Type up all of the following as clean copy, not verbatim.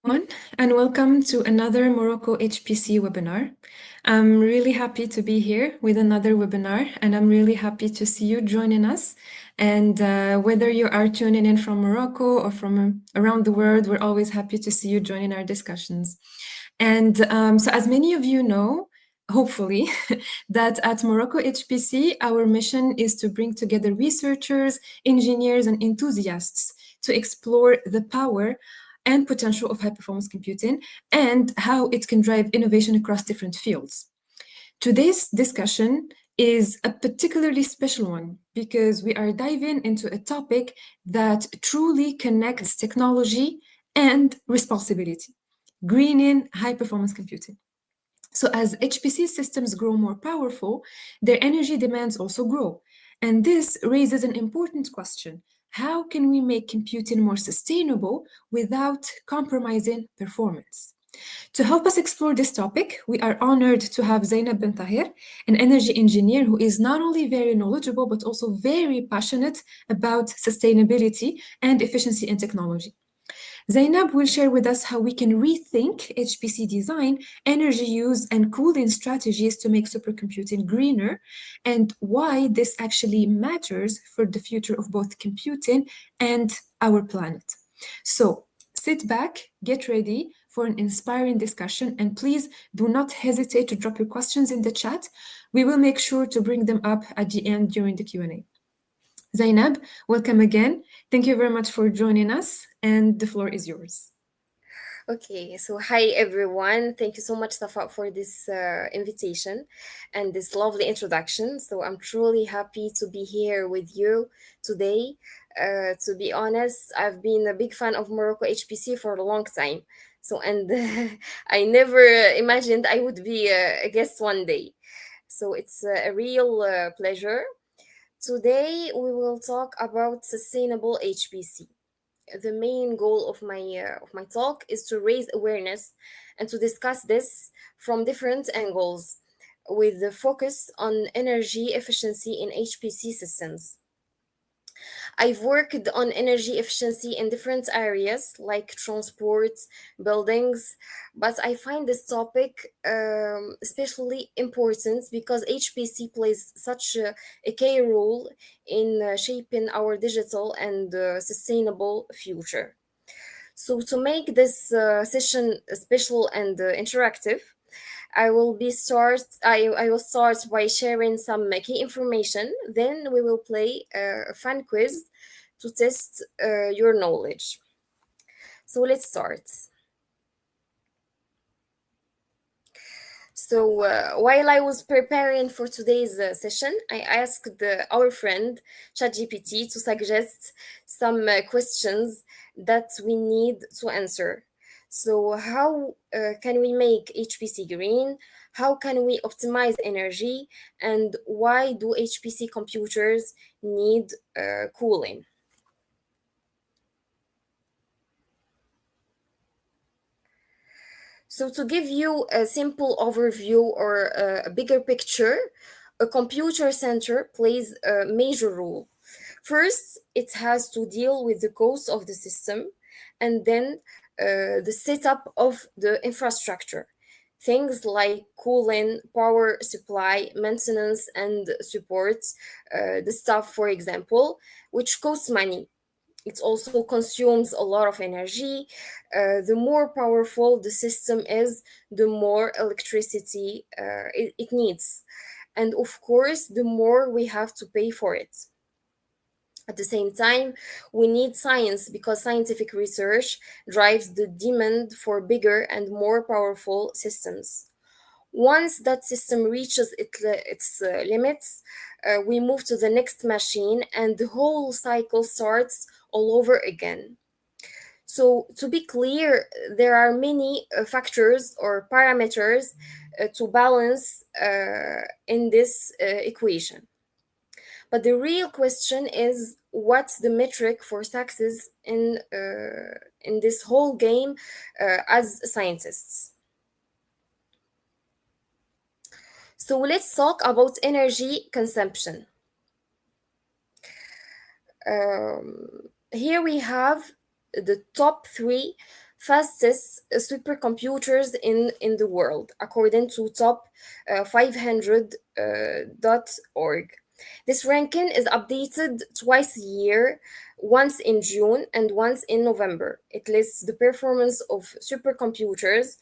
everyone, and welcome to another Morocco HPC webinar. I'm really happy to be here with another webinar, and I'm really happy to see you joining us. And whether you are tuning in from Morocco or from around the world, we're always happy to see you joining our discussions. And so, as many of you know, hopefully, that at Morocco HPC, our mission is to bring together researchers, engineers, and enthusiasts to explore the power and potential of high performance computing and how it can drive innovation across different fields. Today's discussion is a particularly special one because we are diving into a topic that truly connects technology and responsibility: greening high performance computing. So, as HPC systems grow more powerful, their energy demands also grow. And this raises an important question: how can we make computing more sustainable without compromising performance? To help us explore this topic, we are honored to have Zainab Ben Tahir, an energy engineer who is not only very knowledgeable but also very passionate about sustainability and efficiency in technology. Zainab will share with us how we can rethink HPC design, energy use, and cooling strategies to make supercomputing greener, and why this actually matters for the future of both computing and our planet. So, sit back, get ready for an inspiring discussion, and please do not hesitate to drop your questions in the chat. We will make sure to bring them up at the end during the Q&A. Zainab, welcome again. Thank you very much for joining us, and the floor is yours. Okay, so hi everyone. Thank you so much, Safa, for this invitation and this lovely introduction. So I'm truly happy to be here with you today. To be honest, I've been a big fan of Morocco HPC for a long time. So, and I never imagined I would be a guest one day. So it's a real pleasure. Today we will talk about sustainable HPC. The main goal of my talk is to raise awareness and to discuss this from different angles with the focus on energy efficiency in HPC systems. I've worked on energy efficiency in different areas like transport, buildings, but I find this topic especially important because HPC plays such a key role in shaping our digital and sustainable future. So, to make this session special and interactive, I will start by sharing some key information. Then we will play a fun quiz to test your knowledge. So let's start. So while I was preparing for today's session, I asked our friend ChatGPT to suggest some questions that we need to answer. So how can we make HPC green? How can we optimize energy? And why do HPC computers need cooling? So, to give you a simple overview or a bigger picture, a computer center plays a major role. First, it has to deal with the cost of the system and then the setup of the infrastructure. Things like cooling, power supply, maintenance, and support, the stuff, for example, which costs money. It also consumes a lot of energy. The more powerful the system is, the more electricity it needs. And of course, the more we have to pay for it. At the same time, we need science because scientific research drives the demand for bigger and more powerful systems. Once that system reaches its limits, we move to the next machine and the whole cycle starts all over again. So, to be clear, there are many factors or parameters to balance in this equation. But the real question is what's the metric for success in this whole game as scientists? So let's talk about energy consumption. Here we have the top three fastest supercomputers in the world, according to top 500.org. This ranking is updated twice a year, once in June and once in November. It lists the performance of supercomputers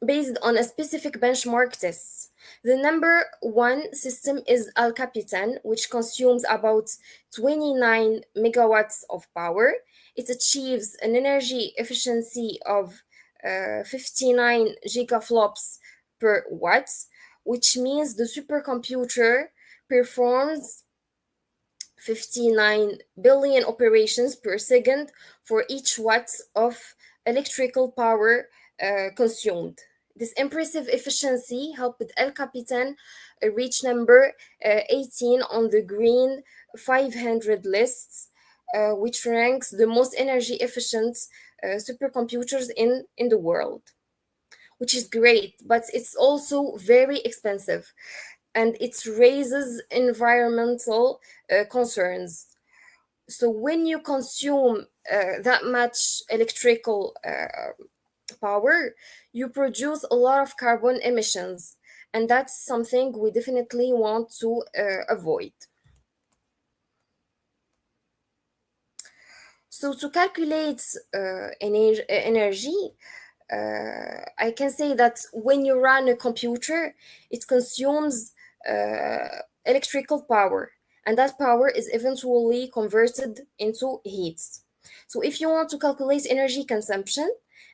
based on a specific benchmark test. The number one system is El Capitan, which consumes about 29 megawatts of power. It achieves an energy efficiency of 59 gigaflops per watt, which means the supercomputer performs 59 billion operations per second for each watt of electrical power consumed. This impressive efficiency helped El Capitan reach number 18 on the Green 500 lists, which ranks the most energy efficient supercomputers in the world, which is great, but it's also very expensive and it raises environmental concerns. So when you consume that much electrical power, you produce a lot of carbon emissions, and that's something we definitely want to avoid. So to calculate energy, I can say that when you run a computer, it consumes electrical power, and that power is eventually converted into heat. So if you want to calculate energy consumption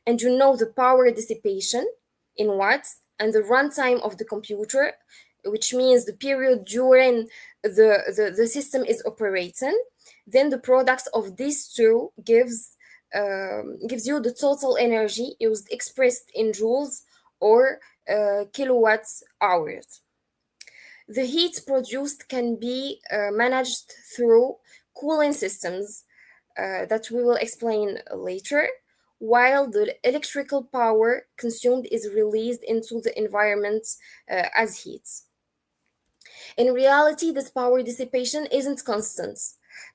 and you know the power dissipation in watts and the runtime of the computer, which means the period during the system is operating, then the product of these two gives you the total energy used expressed in joules or kilowatt hours. The heat produced can be managed through cooling systems that we will explain later, while the electrical power consumed is released into the environment as heat. In reality, this power dissipation isn't constant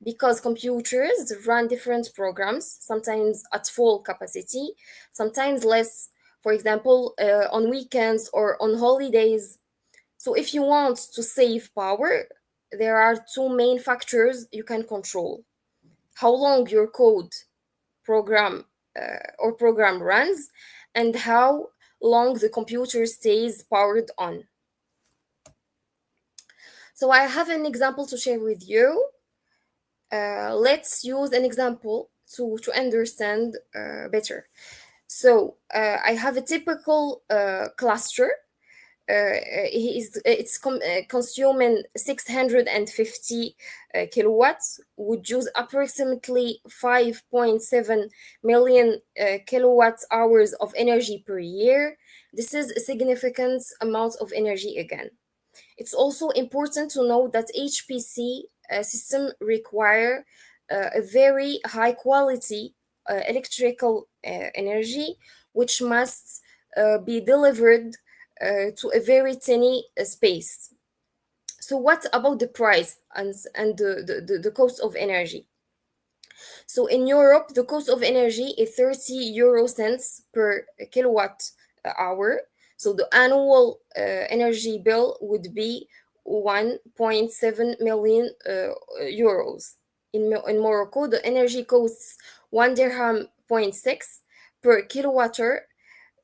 because computers run different programs, sometimes at full capacity, sometimes less, for example, on weekends or on holidays. So, if you want to save power, there are two main factors you can control: how long your code program program runs, and how long the computer stays powered on. So I have an example to share with you. Let's use an example to understand better. So I have a typical cluster. It's consuming 650 kilowatts, would use approximately 5.7 million kilowatt hours of energy per year. This is a significant amount of energy again. It's also important to know that HPC system require a very high quality electrical energy, which must be delivered to a very tiny space. So what about the price and the cost of energy? So in Europe, the cost of energy is 30 euro cents per kilowatt hour. So the annual energy bill would be 1.7 million euros. In Morocco, the energy costs 1 dirham point 6 per kilowatt hour.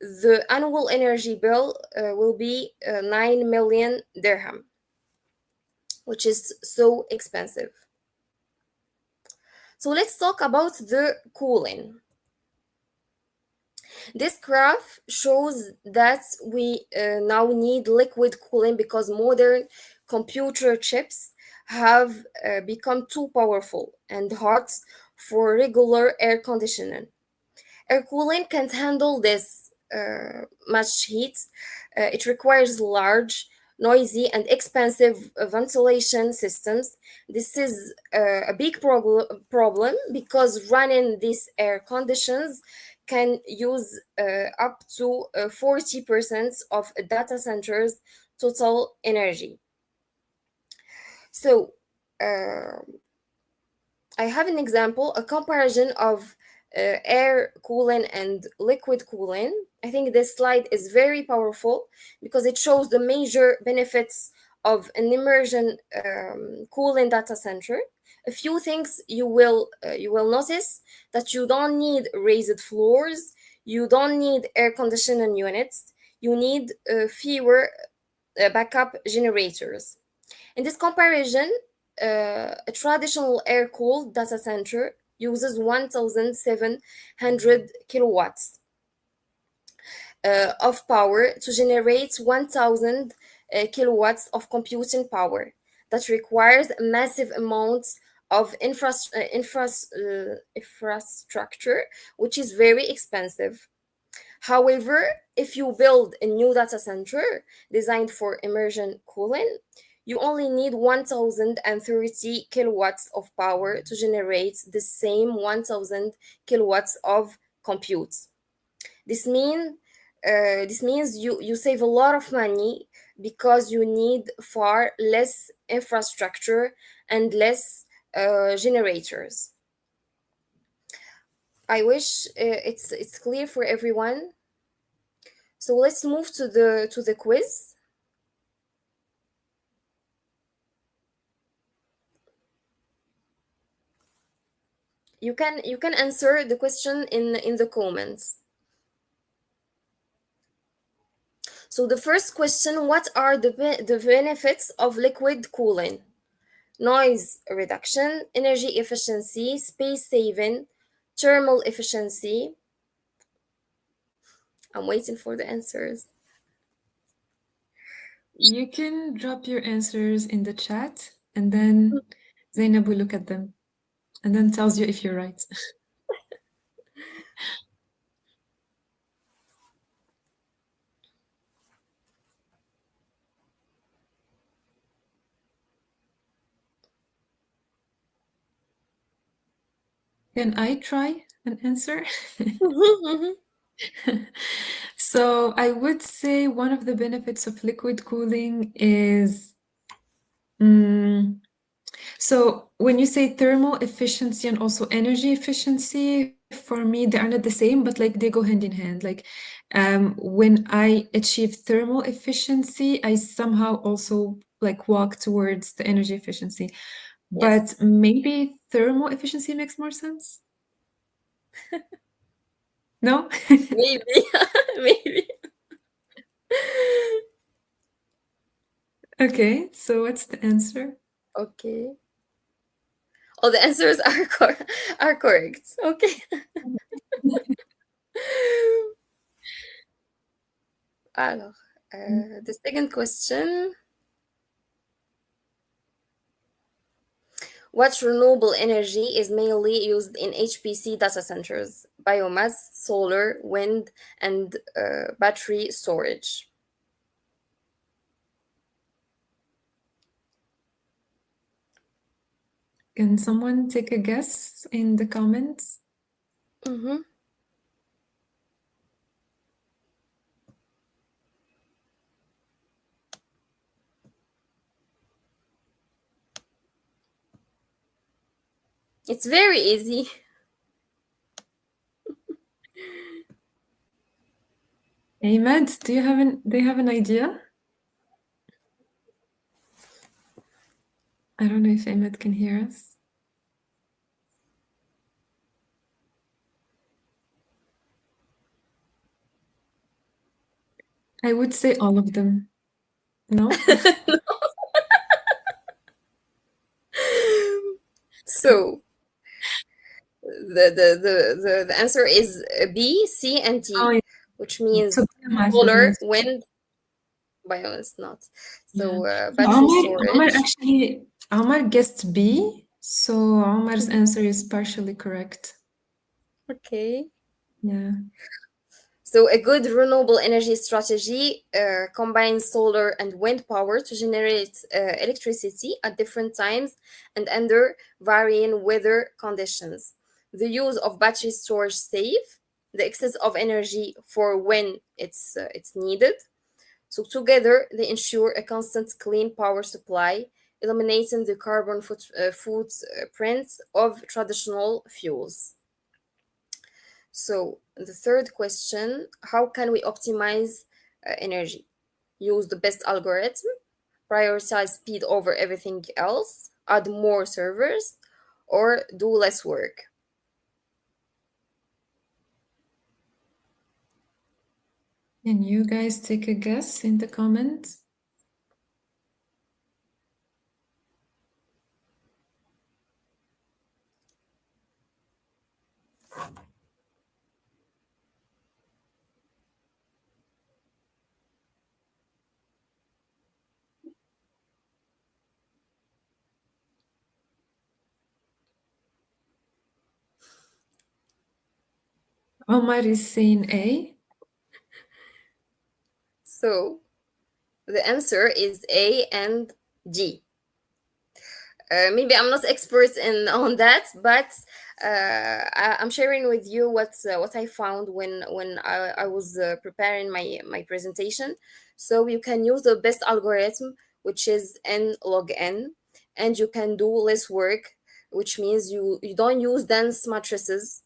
The annual energy bill will be 9 million dirham, which is so expensive. So let's talk about the cooling. This graph shows that we now need liquid cooling because modern computer chips have become too powerful and hot for regular air conditioning. Air cooling can't handle this much heat. It requires large, noisy, and expensive ventilation systems. This is a big problem because running these air conditions can use up to 40% of a data center's total energy. So, I have an example, a comparison of air cooling and liquid cooling. I think this slide is very powerful because it shows the major benefits of an immersion cooling data center. A few things you will notice that you don't need raised floors, you don't need air conditioning units, you need fewer backup generators. In this comparison, a traditional air-cooled data center uses 1,700 kilowatts of power to generate 1,000 kilowatts of computing power. That requires massive amounts of infrastructure, which is very expensive. However, if you build a new data center designed for immersion cooling, you only need 1030 kilowatts of power to generate the same 1000 kilowatts of compute. This mean this means you save a lot of money because you need far less infrastructure and less generators. I wish it's clear for everyone. So let's move to the quiz. You can answer the question in the comments. So the first question, what are the benefits of liquid cooling? Noise reduction, energy efficiency, space saving, thermal efficiency. I'm waiting for the answers. You can drop your answers in the chat, and then Zainab will look at them and then tells you if you're right. Can I try an answer? So I would say one of the benefits of liquid cooling is so when you say thermal efficiency and also energy efficiency, for me they are not the same, but like they go hand in hand. Like when I achieve thermal efficiency, I somehow also like walk towards the energy efficiency. Yes, But maybe thermal efficiency makes more sense. No? maybe, maybe. Okay, so what's the answer? Okay. All the answers are are correct. Okay. Alors, the second question. What renewable energy is mainly used in HPC data centers? Biomass, solar, wind, and battery storage. Can someone take a guess in the comments? Mhm. It's very easy. Ahmed, do you have an idea? I don't know if Ahmed can hear us. I would say all of them. No? So the answer is B, C, and Oh, D, yeah. which So means biomass is solar, nice. wind, biomass not. Yeah. So So battery Omar storage. actually Omar guessed B, so Omar's answer is partially correct. Okay. Yeah. So, a good renewable energy strategy combines solar and wind power to generate electricity at different times and under varying weather conditions. The use of battery storage save the excess of energy for when it's needed. So, together they ensure a constant clean power supply, eliminating the carbon footprints of traditional fuels. So the third question, how can we optimize energy? Use the best algorithm, prioritize speed over everything else, add more servers, or do less work? Can you guys take a guess in the comments? Omar is saying A. So the answer is A and D. Maybe I'm not expert in on that, but I'm sharing with you what I found when I was preparing my presentation. So you can use the best algorithm, which is n log n, and you can do less work, which means you don't use dense matrices.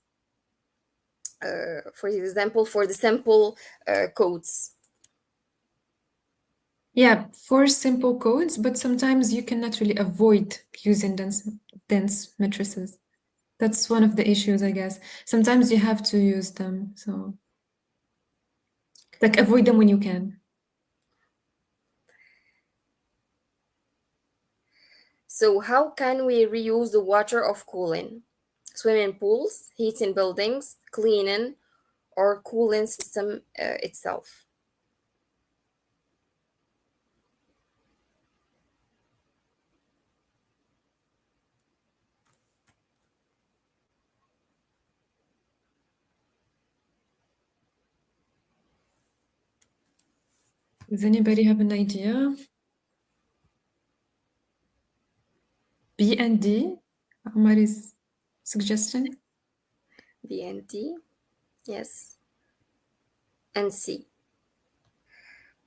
For example, for the simple codes. Yeah, for simple codes, but sometimes you cannot really avoid using dense matrices. That's one of the issues, I guess. Sometimes you have to use them, so like avoid them when you can. So how can we reuse the water of cooling? Swimming pools, heating buildings, cleaning, or cooling system itself? Does anybody have an idea? B and D? Omar is suggesting. B and D, yes, and C.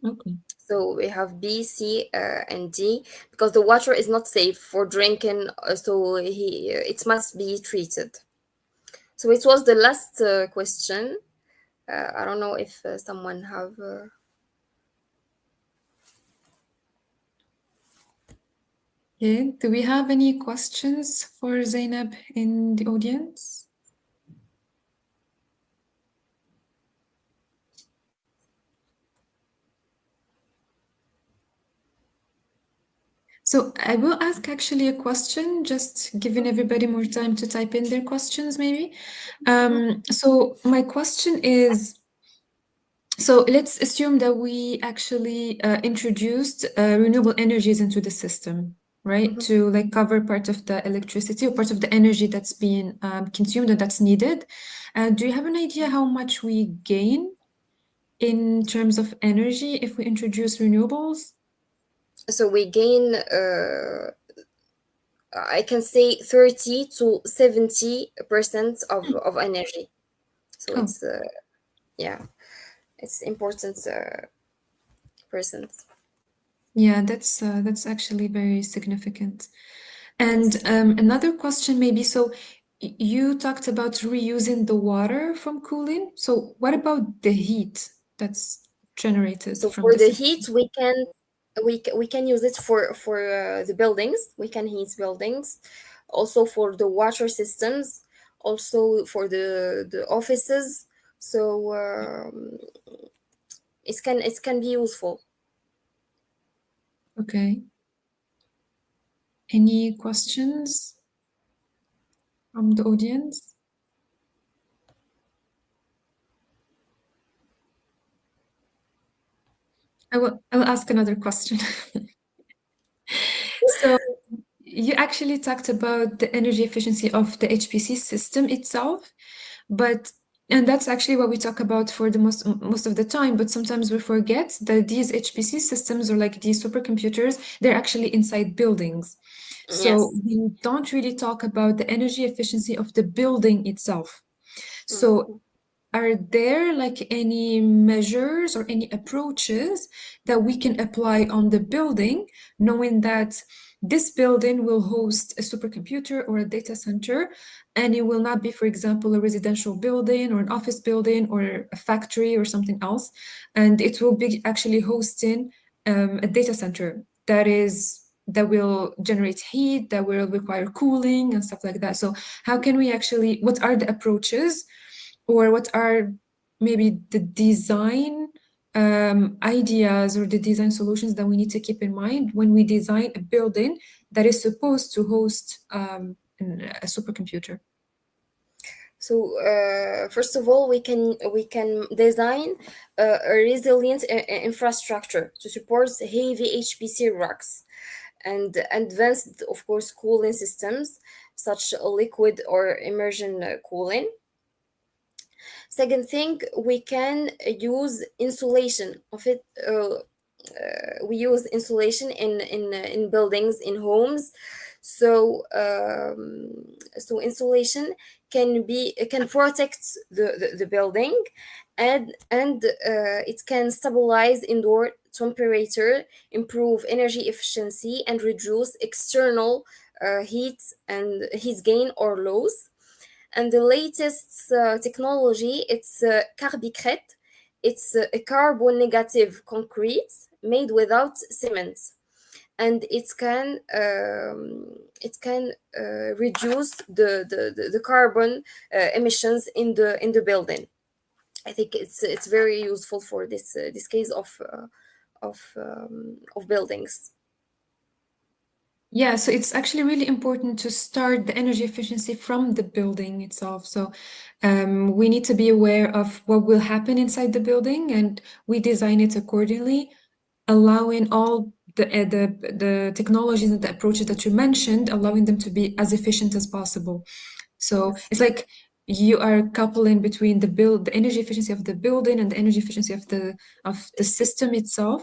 Okay. So we have B, C, and D because the water is not safe for drinking, so it must be treated. So it was the last question. I don't know if someone have. Okay. Do we have any questions for Zainab in the audience? So I will ask actually a question, just giving everybody more time to type in their questions, maybe. So my question is, so let's assume that we actually introduced renewable energies into the system, right? To like cover part of the electricity or part of the energy that's being consumed and that's needed. Do you have an idea how much we gain in terms of energy if we introduce renewables? So we gain. I can say 30 to 70% of energy. So Oh, it's yeah, it's important percent. yeah, that's actually very significant. And Yes. another question maybe, so you talked about reusing the water from cooling. So what about the heat that's generated So from for the the system? heat, we can use it for the buildings. We can heat buildings, also for the water systems, also for the offices. So it can be useful. Okay. Any questions from the audience? I will ask another question. So you actually talked about the energy efficiency of the HPC system itself, and that's actually what we talk about for the most of the time, but sometimes we forget that these HPC systems or like these supercomputers, they're actually inside buildings. So Yes. we don't really talk about the energy efficiency of the building itself. So Mhm. are there like any measures or any approaches that we can apply on the building, knowing that this building will host a supercomputer or a data center, and it will not be, for example, a residential building or an office building or a factory or something else, and it will be actually hosting a data center that will generate heat, that will require cooling and stuff like that. So how can we actually, what are the approaches, or what are maybe the design ideas or the design solutions that we need to keep in mind when we design a building that is supposed to host a supercomputer? So first of all, we can design a resilient infrastructure to support heavy HPC racks and advanced, of course, cooling systems such liquid or immersion cooling. Second thing, we can use insulation of it. We use insulation in buildings, in homes. So so insulation can protect the building, and it can stabilize indoor temperature, improve energy efficiency, and reduce external heat and heat gain or loss. And the latest technology, it's Carbicrete. It's a carbon negative concrete made without cement, and it can reduce the carbon emissions in the building. I think it's very useful for this case of buildings. Yeah, so it's actually really important to start the energy efficiency from the building itself. So we need to be aware of what will happen inside the building, and we design it accordingly, allowing all the technologies and the approaches that you mentioned, allowing them to be as efficient as possible. So Yes. it's like you are coupling between the energy efficiency of the building and the energy efficiency of the system itself.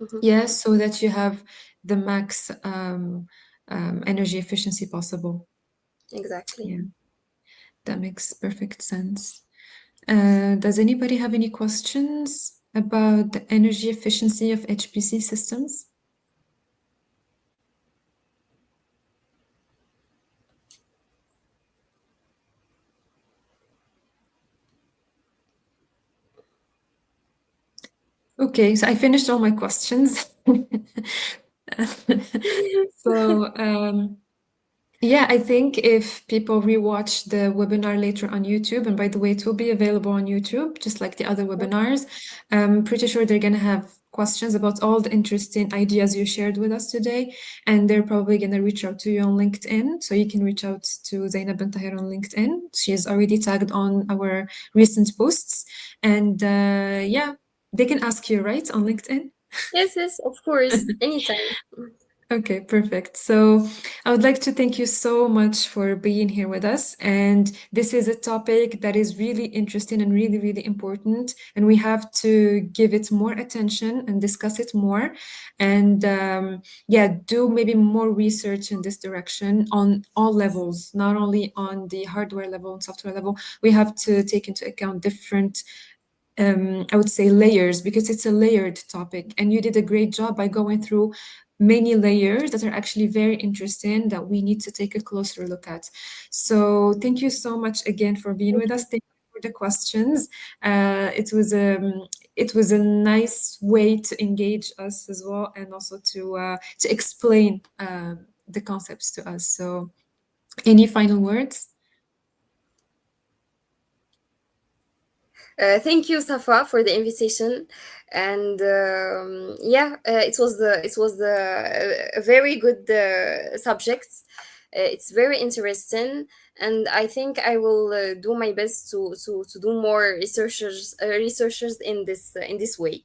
Mhm. Yes, so that you have the max energy efficiency possible. Exactly. Yeah, that makes perfect sense. Does anybody have any questions about the energy efficiency of HPC systems? Okay, so I finished all my questions. So yeah, I think if people rewatch the webinar later on YouTube, and by the way, it will be available on YouTube, just like the other webinars, I'm pretty sure they're going to have questions about all the interesting ideas you shared with us today, and they're probably going to reach out to you on LinkedIn. So you can reach out to Zainab Bint Tahir on LinkedIn. She's already tagged on our recent posts, and yeah, they can ask you, right, on LinkedIn? Yes, yes, of course, anytime. Okay, perfect. So I would like to thank you so much for being here with us. And this is a topic that is really interesting and really, really important. And we have to give it more attention and discuss it more. And yeah, do maybe more research in this direction on all levels, not only on the hardware level and software level. We have to take into account different I would say layers, because it's a layered topic, and you did a great job by going through many layers that are actually very interesting that we need to take a closer look at. So thank you so much again for being with us. Thank you for the questions. It was a nice way to engage us as well, and also to explain the concepts to us. So any final words? Thank you, Safa, for the invitation, and yeah, it was a very good subject. It's very interesting, and I think I will do my best to do more researchers in this way.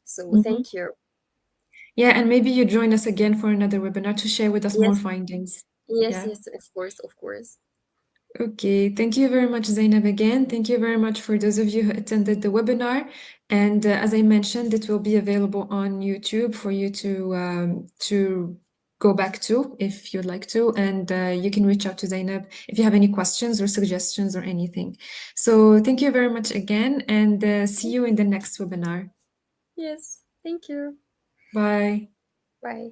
So Mhm. thank you. Yeah, and maybe you join us again for another webinar to share with us more Yes, findings. yes, Yeah. yes. Of course, of course. Okay. Thank you very much, Zainab, again. Thank you very much for those of you who attended the webinar. And as I mentioned, it will be available on YouTube for you to go back to if you'd like to, and you can reach out to Zainab if you have any questions or suggestions or anything. So thank you very much again, and see you in the next webinar. Yes, thank you. Bye. Bye.